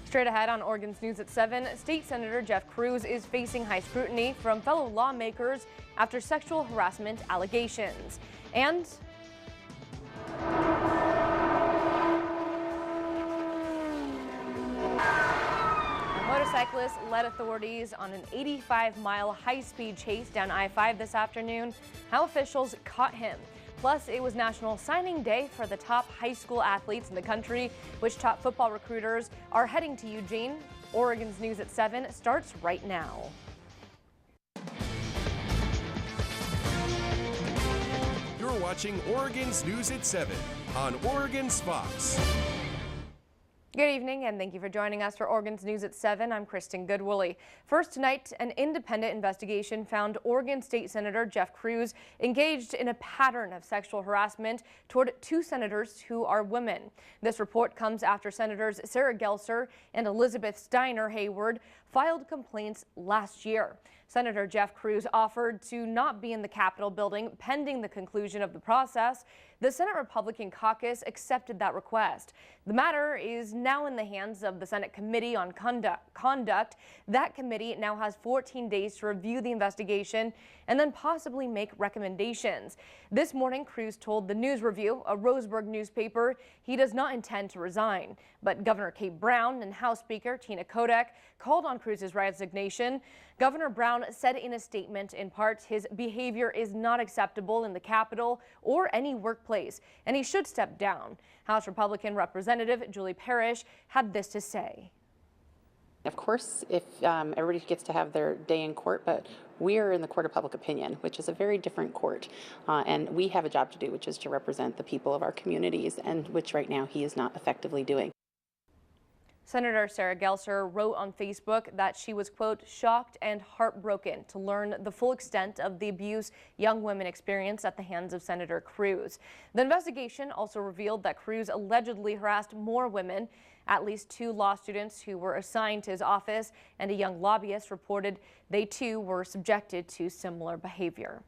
Straight ahead on Oregon's News at 7, State Senator Jeff Cruz is facing high scrutiny from fellow lawmakers after sexual harassment allegations. And a motorcyclist led authorities on an 85-mile high-speed chase down I-5 this afternoon. How officials caught him. Plus, it was National Signing Day for the top high school athletes in the country, which top football recruiters are heading to Eugene. Oregon's News at 7 starts right now. You're watching Oregon's News at 7 on Oregon's Fox. Good evening and thank you for joining us for Oregon's News at 7. I'm Kristen Goodwillie. First tonight, an independent investigation found Oregon State Senator Jeff Cruz engaged in a pattern of sexual harassment toward two senators who are women. This report comes after Senators Sarah Gelser and Elizabeth Steiner Hayward filed complaints last year. Senator Jeff Cruz offered to not be in the Capitol building pending the conclusion of the process. The Senate Republican caucus accepted that request. The matter is now in the hands of the Senate Committee on Conduct. That committee now has 14 days to review the investigation and then possibly make recommendations. This morning, Cruz told the News Review, a Roseburg newspaper, he does not intend to resign. But Governor Kate Brown and House Speaker Tina Kotek called on Cruz's resignation. Governor Brown said in a statement, in part, his behavior is not acceptable in the Capitol or any workplace, and he should step down. House Republican Representative Julie Parrish had this to say. Of course, if everybody gets to have their day in court, but we are in the court of public opinion, which is a very different court, and we have a job to do, which is to represent the people of our communities, and which right now he is not effectively doing. Senator Sarah Gelser wrote on Facebook that she was, quote, shocked and heartbroken to learn the full extent of the abuse young women experienced at the hands of Senator Cruz. The investigation also revealed that Cruz allegedly harassed more women. At least two law students who were assigned to his office and a young lobbyist reported they too were subjected to similar behavior.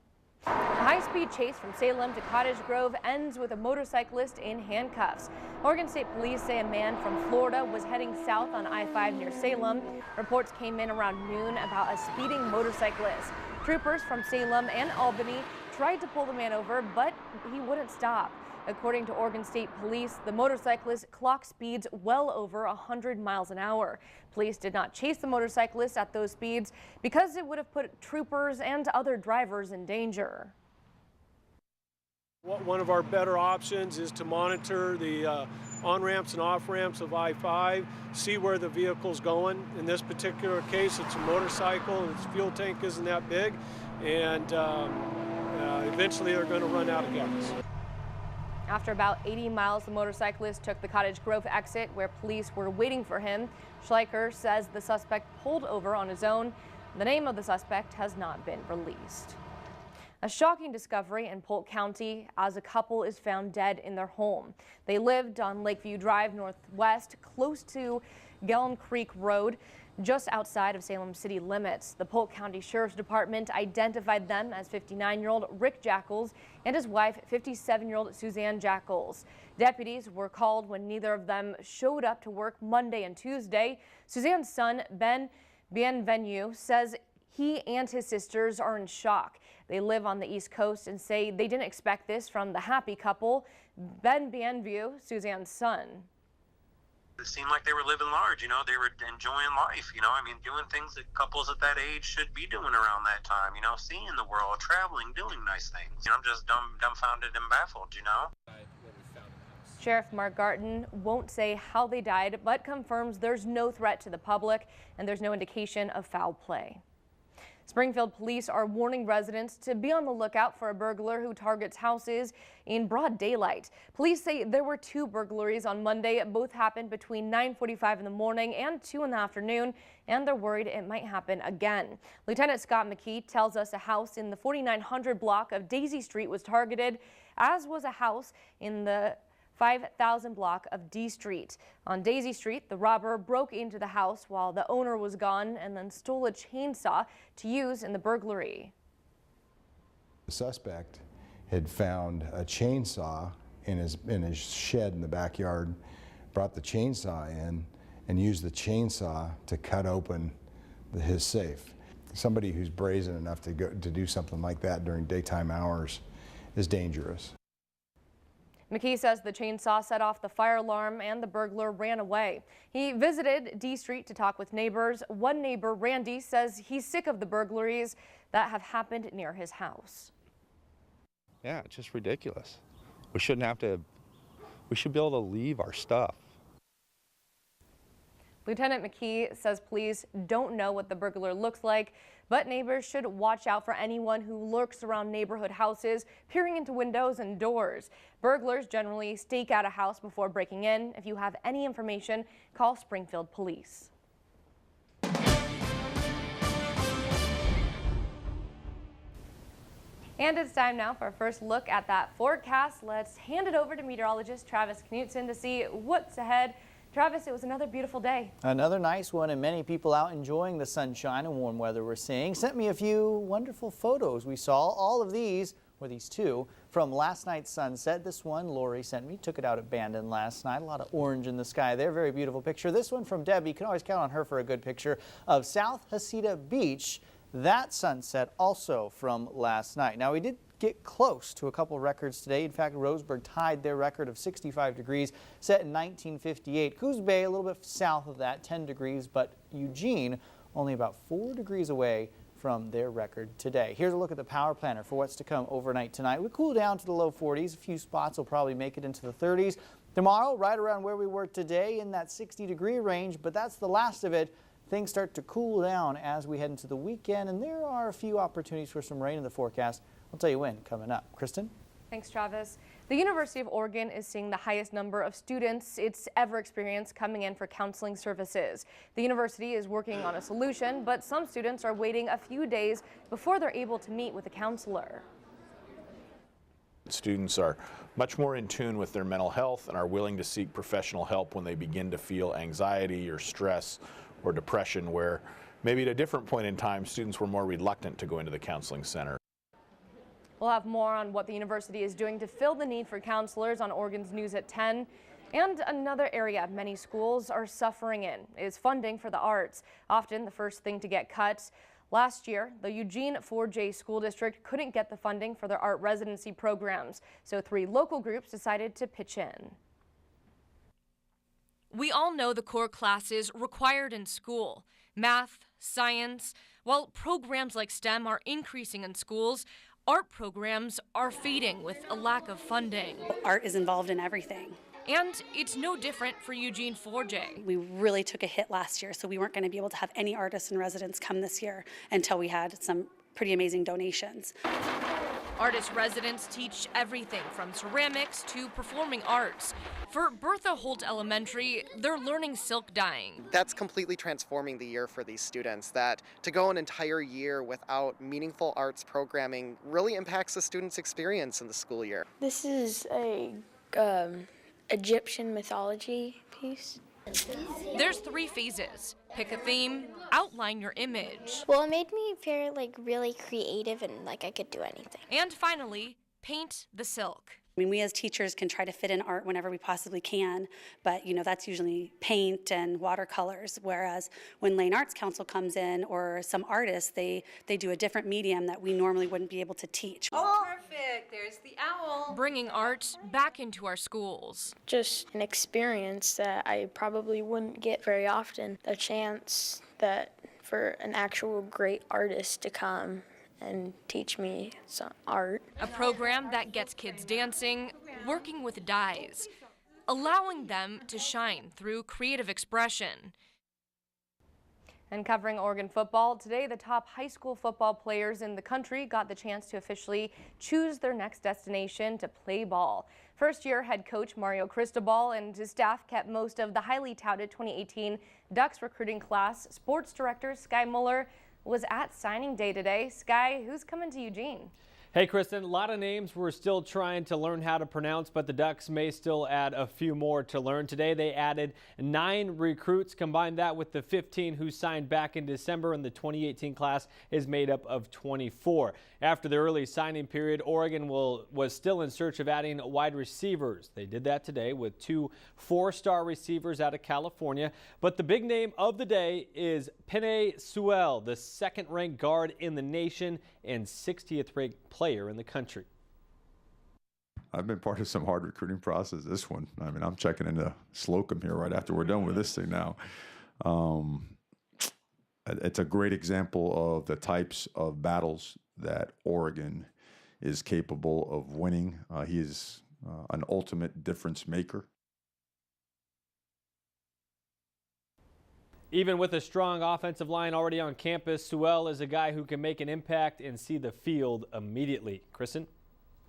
A high-speed chase from Salem to Cottage Grove ends with a motorcyclist in handcuffs. Oregon State Police say a man from Florida was heading south on I-5 near Salem. Reports came in around noon about a speeding motorcyclist. Troopers from Salem and Albany tried to pull the man over, but he wouldn't stop. According to Oregon State Police, the motorcyclist clocked speeds well over 100 miles an hour. Police did not chase the motorcyclist at those speeds because it would have put troopers and other drivers in danger. One of our better options is to monitor the on-ramps and off-ramps of I-5, see where the vehicle's going. In this particular case, it's a motorcycle and its fuel tank isn't that big, and eventually they're going to run out of gas. After about 80 miles, the motorcyclist took the Cottage Grove exit where police were waiting for him. Schleicher says the suspect pulled over on his own. The name of the suspect has not been released. A shocking discovery in Polk County as a couple is found dead in their home. They lived on Lakeview Drive Northwest, close to Gellon Creek Road, just outside of Salem city limits. The Polk County Sheriff's Department identified them as 59-year-old Rick Jackals and his wife, 57-year-old Suzanne Jackals. Deputies were called when neither of them showed up to work Monday and Tuesday. Suzanne's son, Ben Bienvenu, says he and his sisters are in shock. They live on the East Coast and say they didn't expect this from the happy couple. Ben Bienvenu, Suzanne's son. It seemed like they were living large, you know, they were enjoying life, you know, I mean, doing things that couples at that age should be doing around that time, you know, seeing the world, traveling, doing nice things. You know, I'm just dumbfounded and baffled, you know. Sheriff Mark Garton won't say how they died, but confirms there's no threat to the public and there's no indication of foul play. Springfield police are warning residents to be on the lookout for a burglar who targets houses in broad daylight. Police say there were two burglaries on Monday. Both happened between 9:45 in the morning and 2 in the afternoon, and they're worried it might happen again. Lieutenant Scott McKee tells us a house in the 4900 block of Daisy Street was targeted, as was a house in the 5000 block of D Street. On Daisy Street, the robber broke into the house while the owner was gone and then stole a chainsaw to use in the burglary. The suspect had found a chainsaw in his shed in the backyard, brought the chainsaw in, and used the chainsaw to cut open his safe. Somebody who's brazen enough to do something like that during daytime hours is dangerous. McKee says the chainsaw set off the fire alarm and the burglar ran away. He visited D Street to talk with neighbors. One neighbor, Randy, says he's sick of the burglaries that have happened near his house. Yeah, it's just ridiculous. We should be able to leave our stuff. Lieutenant McKee says police don't know what the burglar looks like, but neighbors should watch out for anyone who lurks around neighborhood houses, peering into windows and doors. Burglars generally stake out a house before breaking in. If you have any information, call Springfield Police. And it's time now for our first look at that forecast. Let's hand it over to meteorologist Travis Knutson to see what's ahead. Travis, it was another beautiful day. Another nice one, and many people out enjoying the sunshine and warm weather we're seeing. Sent me a few wonderful photos we saw. All of these, or these two, from last night's sunset. This one Lori sent me, took it out at Bandon last night. A lot of orange in the sky there, very beautiful picture. This one from Debbie, you can always count on her for a good picture of South Hasita Beach. That sunset also from last night. Now we did get close to a couple records today. In fact, Roseburg tied their record of 65 degrees set in 1958. Coos Bay a little bit south of that, 10 degrees, but Eugene only about 4 degrees away from their record today. Here's a look at the power planner for what's to come overnight tonight. We cool down to the low 40s. A few spots will probably make it into the 30s. Tomorrow, right around where we were today in that 60-degree range, but that's the last of it. Things start to cool down as we head into the weekend, and there are a few opportunities for some rain in the forecast. I'll tell you when coming up. Kristen? Thanks, Travis. The University of Oregon is seeing the highest number of students it's ever experienced coming in for counseling services. The university is working on a solution, but some students are waiting a few days before they're able to meet with a counselor. Students are much more in tune with their mental health and are willing to seek professional help when they begin to feel anxiety or stress or depression, where maybe at a different point in time students were more reluctant to go into the counseling center. We'll have more on what the university is doing to fill the need for counselors on Oregon's News at 10. And another area many schools are suffering in is funding for the arts, often the first thing to get cut. Last year, the Eugene 4J School District couldn't get the funding for their art residency programs, so 3 local groups decided to pitch in. We all know the core classes required in school: math, science. While programs like STEM are increasing in schools, art programs are fading with a lack of funding. Art is involved in everything. And it's no different for Eugene 4J. We really took a hit last year, so we weren't going to be able to have any artists in residence come this year until we had some pretty amazing donations. Artist residents teach everything from ceramics to performing arts. For Bertha Holt Elementary, they're learning silk dyeing. That's completely transforming the year for these students. That to go an entire year without meaningful arts programming really impacts the students' experience in the school year. This is a Egyptian mythology piece. There's 3 phases. Pick a theme, outline your image. Well, it made me feel really creative and like I could do anything. And finally, paint the silk. I mean, we as teachers can try to fit in art whenever we possibly can, but that's usually paint and watercolors, whereas when Lane Arts Council comes in or some artists, they do a different medium that we normally wouldn't be able to teach. Oh, perfect. There's the owl. Bringing art back into our schools. Just an experience that I probably wouldn't get very often, a chance that for an actual great artist to come and teach me some art. A program that gets kids dancing, working with dyes, allowing them to shine through creative expression. And covering Oregon football, today the top high school football players in the country got the chance to officially choose their next destination to play ball. First-year head coach Mario Cristobal and his staff kept most of the highly touted 2018 Ducks recruiting class. Sports director Sky Muller was at signing day today. Sky, who's coming to Eugene? Hey, Kristen, a lot of names we're still trying to learn how to pronounce, but the Ducks may still add a few more to learn. Today, they added 9 recruits. Combine that with the 15 who signed back in December, and the 2018 class is made up of 24. After the early signing period, Oregon was still in search of adding wide receivers. They did that today with 2 4-star receivers out of California. But the big name of the day is Penei Sewell, the second-ranked guard in the nation and 60th-ranked player in the country. I've been part of some hard recruiting process. This one, I mean, I'm checking into Slocum here right after we're done with this thing now. It's a great example of the types of battles that Oregon is capable of winning. He is an ultimate difference maker. Even with a strong offensive line already on campus, Sewell is a guy who can make an impact and see the field immediately. Kristen?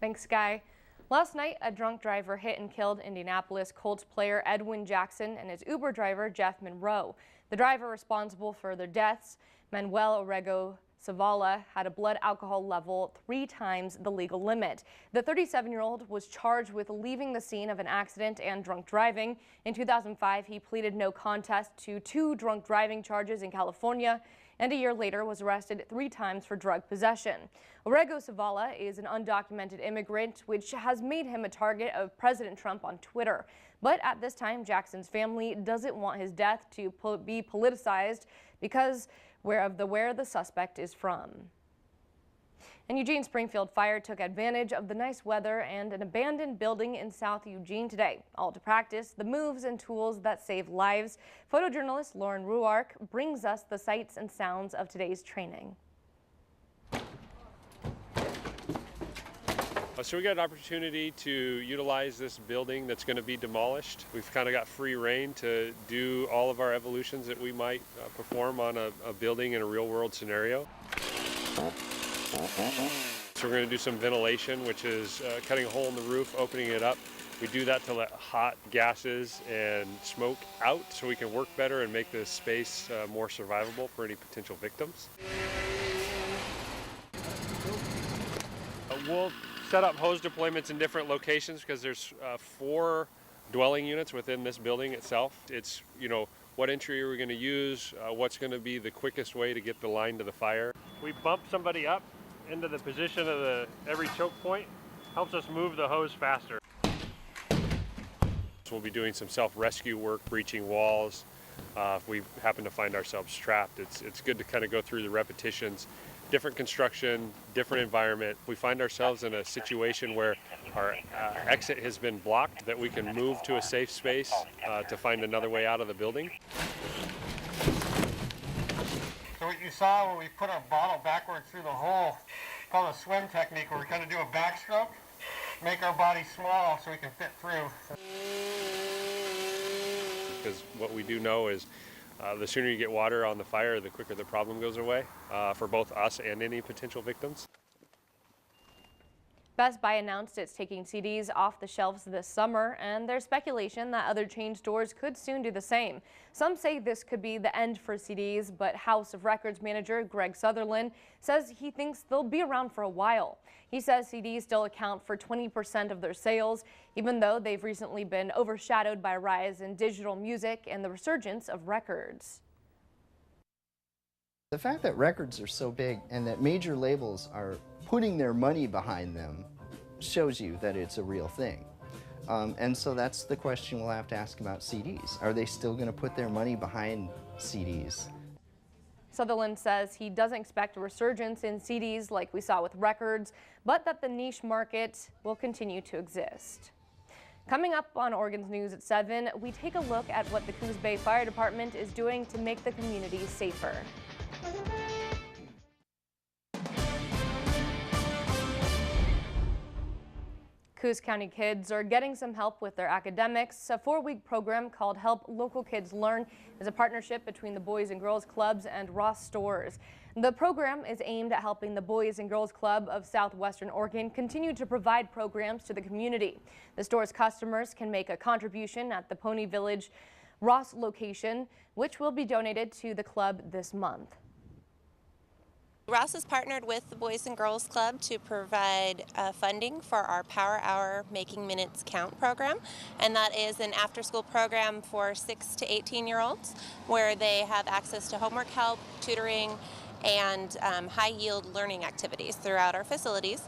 Thanks, Guy. Last night, a drunk driver hit and killed Indianapolis Colts player Edwin Jackson and his Uber driver Jeff Monroe. The driver responsible for their deaths, Manuel Orrego Zavala, had a blood alcohol level 3 times the legal limit. The 37-year-old was charged with leaving the scene of an accident and drunk driving. In 2005, he pleaded no contest to 2 drunk driving charges in California, and a year later was arrested 3 times for drug possession. Orrego Zavala is an undocumented immigrant, which has made him a target of President Trump on Twitter. But at this time, Jackson's family doesn't want his death to be politicized because where the suspect is from. And Eugene Springfield Fire took advantage of the nice weather and an abandoned building in South Eugene today, all to practice the moves and tools that save lives. Photojournalist Lauren Ruark brings us the sights and sounds of today's training. So we got an opportunity to utilize this building that's going to be demolished. We've kind of got free reign to do all of our evolutions that we might perform on a building in a real world scenario. So we're going to do some ventilation, which is cutting a hole in the roof, opening it up. We do that to let hot gases and smoke out so we can work better and make this space more survivable for any potential victims. We'll set up hose deployments in different locations because there's 4 dwelling units within this building itself. It's, what entry are we going to use? What's going to be the quickest way to get the line to the fire? We bump somebody up into the position of every choke point. Helps us move the hose faster. So we'll be doing some self-rescue work, breaching walls. If we happen to find ourselves trapped, it's good to kind of go through the repetitions. Different construction, different environment. We find ourselves in a situation where our exit has been blocked, that we can move to a safe space to find another way out of the building. So what you saw when we put our bottle backwards through the hole, called a swim technique, where we kind of do a backstroke, make our body small so we can fit through. Because what we do know is the sooner you get water on the fire, the quicker the problem goes away for both us and any potential victims. Best Buy announced it's taking CDs off the shelves this summer, and there's speculation that other chain stores could soon do the same. Some say this could be the end for CDs, but House of Records manager Greg Sutherland says he thinks they'll be around for a while. He says CDs still account for 20% of their sales, even though they've recently been overshadowed by a rise in digital music and the resurgence of records. The fact that records are so big and that major labels are putting their money behind them shows you that it's a real thing. And so that's the question we'll have to ask about CDs. Are they still going to put their money behind CDs? Sutherland says he doesn't expect a resurgence in CDs like we saw with records, but that the niche market will continue to exist. Coming up on Oregon's News at 7, we take a look at what the Coos Bay Fire Department is doing to make the community safer. Coos County kids are getting some help with their academics. A 4-week program called Help Local Kids Learn is a partnership between the Boys and Girls Clubs and Ross Stores. The program is aimed at helping the Boys and Girls Club of Southwestern Oregon continue to provide programs to the community. The store's customers can make a contribution at the Pony Village Ross location, which will be donated to the club this month. Rouse has partnered with the Boys and Girls Club to provide funding for our Power Hour Making Minutes Count program, and that is an after-school program for 6 to 18-year-olds where they have access to homework help, tutoring, and high-yield learning activities throughout our facilities.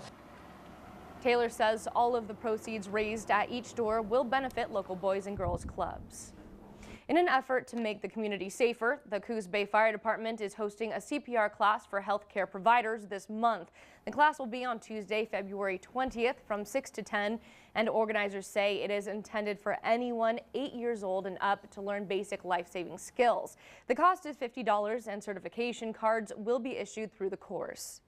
Taylor says all of the proceeds raised at each door will benefit local Boys and Girls Clubs. In an effort to make the community safer, the Coos Bay Fire Department is hosting a CPR class for healthcare providers this month. The class will be on Tuesday, February 20th from 6 to 10, and organizers say it is intended for anyone 8 years old and up to learn basic life-saving skills. The cost is $50 and certification cards will be issued through the course.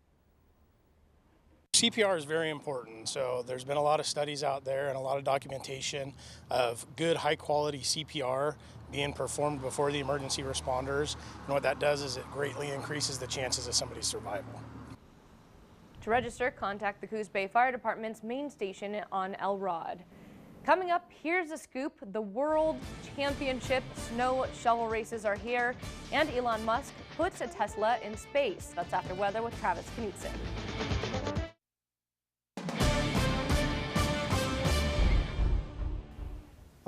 CPR is very important, so there's been a lot of studies out there and a lot of documentation of good high-quality CPR being performed before the emergency responders, and what that does is it greatly increases the chances of somebody's survival. To register, contact the Coos Bay Fire Department's main station on Elrod. Coming up, here's a scoop. The World Championship snow shovel races are here, and Elon Musk puts a Tesla in space. That's after weather with Travis Knutson.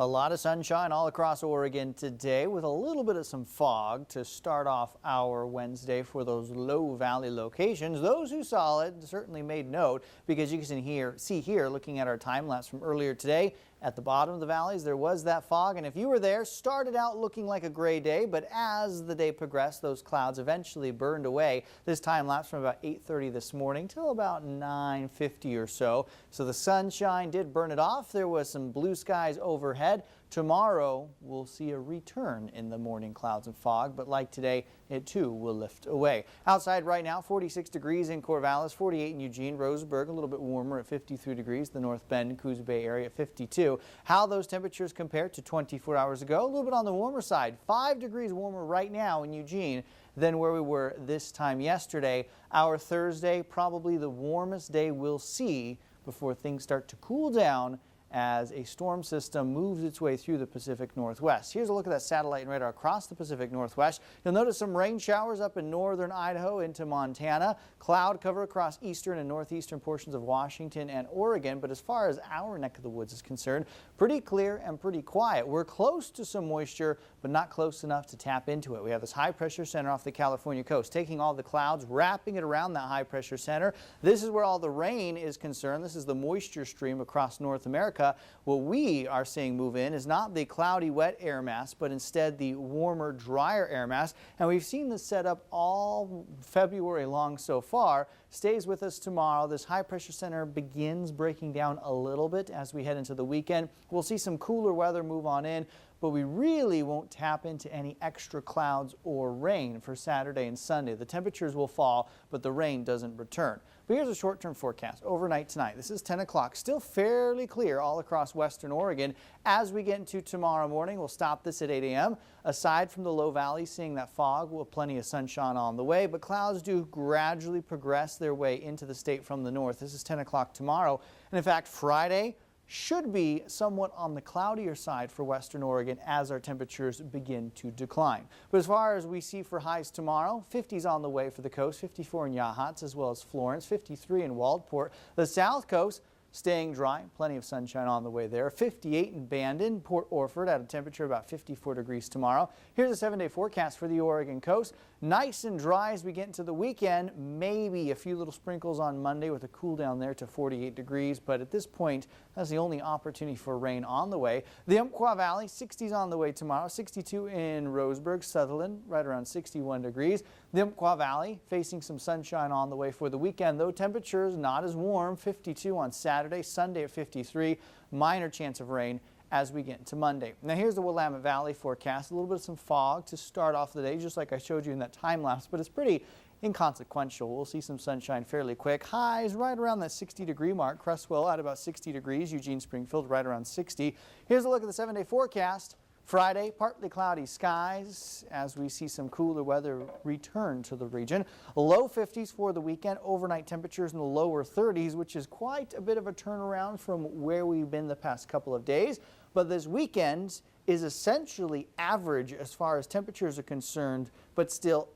A lot of sunshine all across Oregon today with a little bit of some fog to start off our Wednesday for those low valley locations. Those who saw it certainly made note because you can see here looking at our time lapse from earlier today. At the bottom of the valleys, there was that fog, and if you were there, started out looking like a gray day, but as the day progressed, those clouds eventually burned away. This time lapse from about 8:30 this morning till about 9:50 or so. So the sunshine did burn it off. There was some blue skies overhead. Tomorrow, we'll see a return in the morning clouds and fog, but like today, it too will lift away. Outside right now, 46 degrees in Corvallis, 48 in Eugene, Roseburg, a little bit warmer at 53 degrees, the North Bend, Coos Bay area at 52. How those temperatures compare to 24 hours ago? A little bit on the warmer side, 5 degrees warmer right now in Eugene than where we were this time yesterday. Our Thursday, probably the warmest day we'll see before things start to cool down as a storm system moves its way through the Pacific Northwest. Here's a look at that satellite and radar across the Pacific Northwest. You'll notice some rain showers up in northern Idaho into Montana. Cloud cover across eastern and northeastern portions of Washington and Oregon. But as far as our neck of the woods is concerned, pretty clear and pretty quiet. We're close to some moisture, but not close enough to tap into it. We have this high pressure center off the California coast, taking all the clouds, wrapping it around that high pressure center. This is where all the rain is concerned. This is the moisture stream across North America. What we are seeing move in is not the cloudy, wet air mass, but instead the warmer, drier air mass. And we've seen this set up all February long so far. Stays with us tomorrow. This high pressure center begins breaking down a little bit as we head into the weekend. We'll see some cooler weather move on in, but we really won't tap into any extra clouds or rain for Saturday and Sunday. The temperatures will fall, but the rain doesn't return. But here's a short-term forecast overnight tonight. This is 10 o'clock, still fairly clear all across western Oregon. As we get into tomorrow morning, we'll stop this at 8 a.m. Aside from the low valley, seeing that fog, we'll have plenty of sunshine on the way, but clouds do gradually progress their way into the state from the north. This is 10 o'clock tomorrow. And in fact, Friday should be somewhat on the cloudier side for western Oregon as our temperatures begin to decline. But as far as we see for highs tomorrow, 50s on the way for the coast, 54 in Yachats as well as Florence, 53 in Waldport. The south coast staying dry, plenty of sunshine on the way there. 58 in Bandon, Port Orford at a temperature about 54 degrees tomorrow. Here's a 7-day forecast for the Oregon coast. Nice and dry as we get into the weekend. Maybe a few little sprinkles on Monday with a cool down there to 48 degrees. But at this point, that's the only opportunity for rain on the way. The Umpqua Valley, 60s on the way tomorrow. 62 in Roseburg, Sutherland, right around 61 degrees. The Umpqua Valley facing some sunshine on the way for the weekend, though temperatures not as warm. 52 on Saturday, Sunday at 53. Minor chance of rain as we get into Monday. Now here's the Willamette Valley forecast. A little bit of some fog to start off the day, just like I showed you in that time lapse, but it's pretty inconsequential. We'll see some sunshine fairly quick. Highs right around that 60-degree mark. Crestwell at about 60 degrees. Eugene Springfield right around 60. Here's a look at the 7-day forecast. Friday, partly cloudy skies as we see some cooler weather return to the region. Low 50s for the weekend, overnight temperatures in the lower 30s, which is quite a bit of a turnaround from where we've been the past couple of days. But this weekend is essentially average as far as temperatures are concerned, but still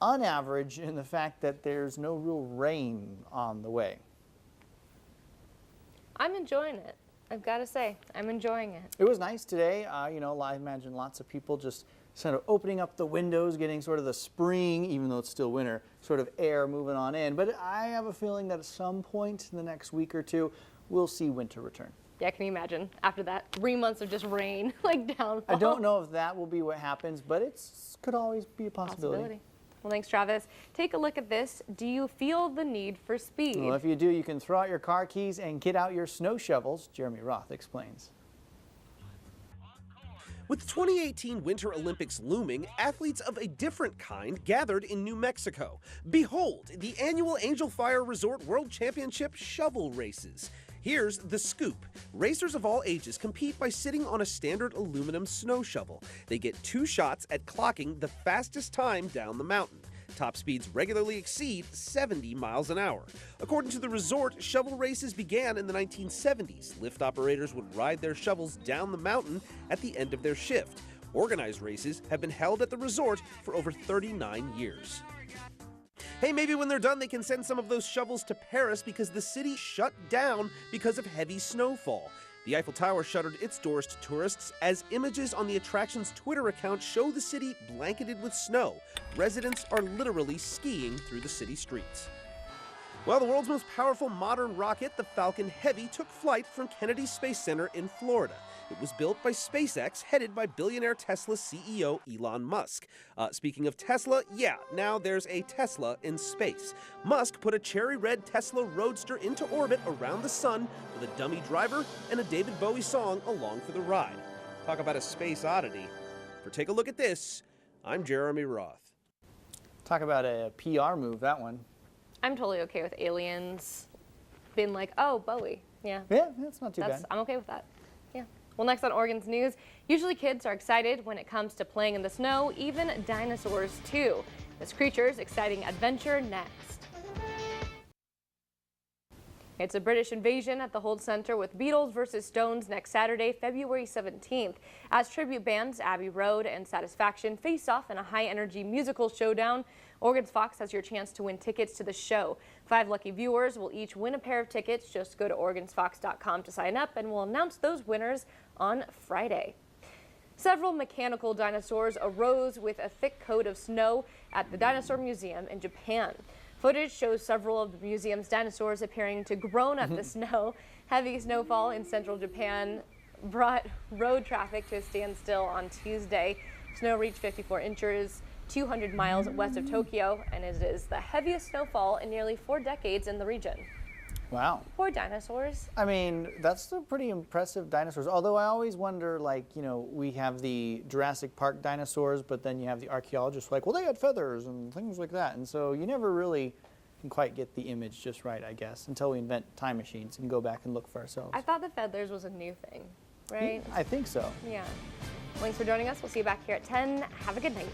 unaverage in the fact that there's no real rain on the way. I'm enjoying it. I've got to say, I'm enjoying it. It was nice today. You know, I imagine lots of people just sort of opening up the windows, getting sort of the spring, even though it's still winter, sort of air moving on in. But I have a feeling that at some point in the next week or two, we'll see winter return. Yeah, can you imagine? After that, 3 months of just rain, like downfall. I don't know if that will be what happens, but it could always be a possibility. Well, thanks, Travis. Take a look at this. Do you feel the need for speed? Well, if you do, you can throw out your car keys and get out your snow shovels. Jeremy Roth explains. With the 2018 Winter Olympics looming, athletes of a different kind gathered in New Mexico. Behold, the annual Angel Fire Resort World Championship shovel races. Here's the scoop. Racers of all ages compete by sitting on a standard aluminum snow shovel. They get 2 shots at clocking the fastest time down the mountain. Top speeds regularly exceed 70 miles an hour. According to the resort, shovel races began in the 1970s. Lift operators would ride their shovels down the mountain at the end of their shift. Organized races have been held at the resort for over 39 years. Hey, maybe when they're done, they can send some of those shovels to Paris because the city shut down because of heavy snowfall. The Eiffel Tower shuttered its doors to tourists as images on the attraction's Twitter account show the city blanketed with snow. Residents are literally skiing through the city streets. Well, the world's most powerful modern rocket, the Falcon Heavy, took flight from Kennedy Space Center in Florida. It was built by SpaceX, headed by billionaire Tesla CEO Elon Musk. Speaking of Tesla, yeah, now there's a Tesla in space. Musk put a cherry red Tesla Roadster into orbit around the sun with a dummy driver and a David Bowie song along for the ride. Talk about a space oddity. For Take a Look at This, I'm Jeremy Roth. Talk about a PR move, that one. I'm totally okay with aliens being like, oh, Bowie. Yeah. Yeah, that's not too bad. I'm okay with that. Yeah. Well, next on Oregon's News, usually kids are excited when it comes to playing in the snow, even dinosaurs too. This creature's exciting adventure next. It's a British invasion at the Holt Center with Beatles vs. Stones next Saturday, February 17th, as tribute bands Abbey Road and Satisfaction face off in a high-energy musical showdown. Oregon's Fox has your chance to win tickets to the show. 5 lucky viewers will each win a pair of tickets. Just go to OregonsFox.com to sign up, and we'll announce those winners on Friday. Several mechanical dinosaurs arose with a thick coat of snow at the Dinosaur Museum in Japan. Footage shows several of the museum's dinosaurs appearing to groan at the snow. Heavy snowfall in central Japan brought road traffic to a standstill on Tuesday. Snow reached 54 inches, 200 miles west of Tokyo, and it is the heaviest snowfall in nearly 4 decades in the region. Wow. Poor dinosaurs. I mean, that's still pretty impressive dinosaurs. Although I always wonder, like, you know, we have the Jurassic Park dinosaurs, but then you have the archaeologists like, well, they had feathers and things like that. And so you never really can quite get the image just right, I guess, until we invent time machines and go back and look for ourselves. I thought the feathers was a new thing, right? I think so. Yeah. Thanks for joining us. We'll see you back here at 10. Have a good night.